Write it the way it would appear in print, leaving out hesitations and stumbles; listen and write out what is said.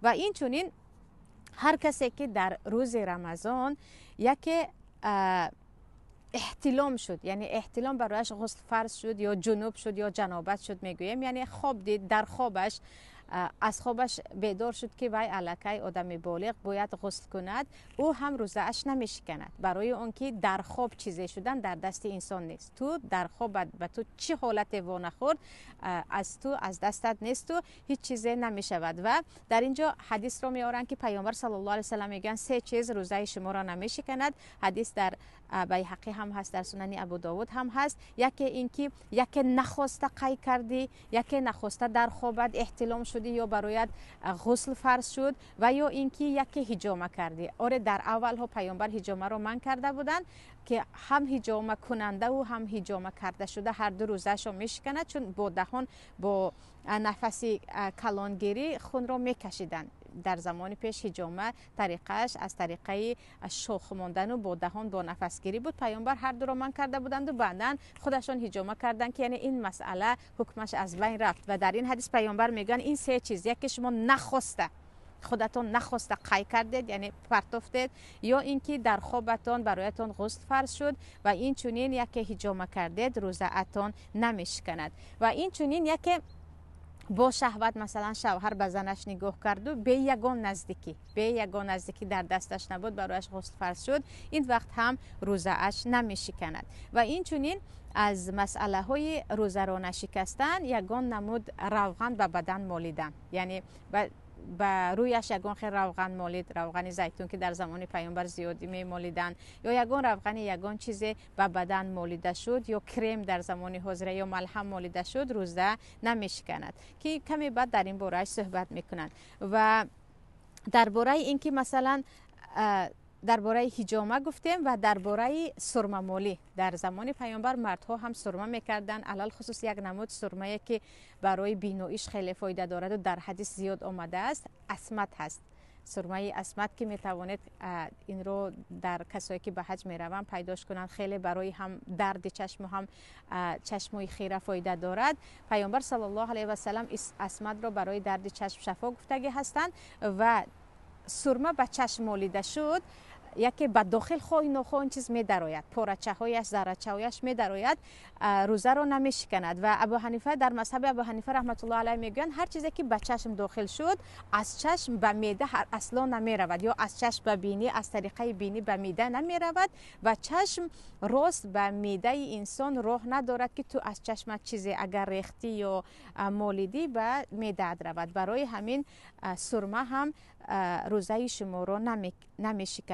و این چونین هر کسی که در روز رمضان یک احتلام شد، یعنی احتلام برایش غسل فرض شد یا جنوب شد یا جنابت شد میگویم، یعنی خواب دید، در خوابش از خوابش بیدار شد که وای الکی آدم بالغ باید غسل کند، او هم روزه اش نمیشکند. برای اون که در خواب چیزی شدن در دست انسان نیست. تو در خواب به تو چه حالت وانه خورد از دستت نیست و هیچ چیزی نمیشود. و در اینجا حدیث رو میارن که پیامبر صلی الله علیه و سلم میگن 3 چیز روزه شما را نمیشکند. حدیث در بیهقی هم هست، در سنن ابو داود هم هست. یکی اینکه یک نخواسته قی کردی، یک نخواسته در خوابت احتلام شدی یا برایت غسل فرض شد، و یا اینکه یک هجامه کردی. آره در اول ها پیامبر هجامه رو من کرده بودن که هم هجامه کننده و هم هجامه کرده شده هر دو روزش رو میشکنه، چون با دهان با نفسی کلانگیری خون رو میکشیدن. در زمان پیش هجامه طریقش از طریقه شخ ماندن و با دهان با نفسگیری بود. پیامبر هر دو رو من کرده بودند و بعدن خودشان هجامه کردن که یعنی این مسئله حکمش از بین رفت. و در این حدیث پیامبر میگن این 3 چیز، یکی شما نخواسته خودتون نخواسته قی کردید یعنی پرتافتید، یا اینکه در خوابتان برایتان غسل فرض شد و این چنین یک هجامه کردید روزه اتان نمیشکند. و این چنین یک با شهوت مثلا شوهر به زنش نگاه کرد و به یگان نزدیکی در دستش نبود برایش غسل فرض شد، این وقت هم روزه اش نمیشکند. و این چنین از مسئله های روزه را نشکستن یگان نمود روغن به بدن مالیدن، یعنی به رویش یگان خیلی روغن مالید، روغن زیتون که در زمان پیامبر زیادی می مالیدن، یا یگان روغن یگان چیزی به بدن مالیده شد، یا کرم در زمان حاضر یا ملهم مالیده شد، روزه نمیشکند. که کمی بعد در این باره صحبت میکنند. و درباره اینکه مثلا درباره هجامه گفتیم و درباره سرمه مالی. در زمان پیامبر مردها هم سرمه میکردن، علل خصوص یک نمود سرمه که برای بیناییش خیلی فایده دارد و در حدیث زیاد آمده است، اسمت هست. سرمه اسمت که میتوانید این رو در کسایی که به حج میروند پیداش کنند، خیلی برای هم درد چشم و هم چشمای خیره فایده دارد. پیامبر صلی الله علیه و سلم اسمت رو برای درد چشم شفا گفتگی هستند. و سرمه به چشم مالیده شد، یکی به داخل خواهی نخواهی چیز می درآید، پارچه هایش ذرچه هایش می درآید، روزه رو نمیشکند. و ابو حنیفه در مذهب ابو حنیفه رحمت الله علیه میگن هر چیزی که به چشم داخل شد از چشم به معده اصلا نمی رود، یا از چشم به بینی از طریقه بینی به معده نمی رود. و چشم راست به معده انسان راه ندارد که تو از چشمت چیزی اگر ریختی یا مالیدی به معده رود. برای همین سرمه هم روزه شما رو نمیشکند.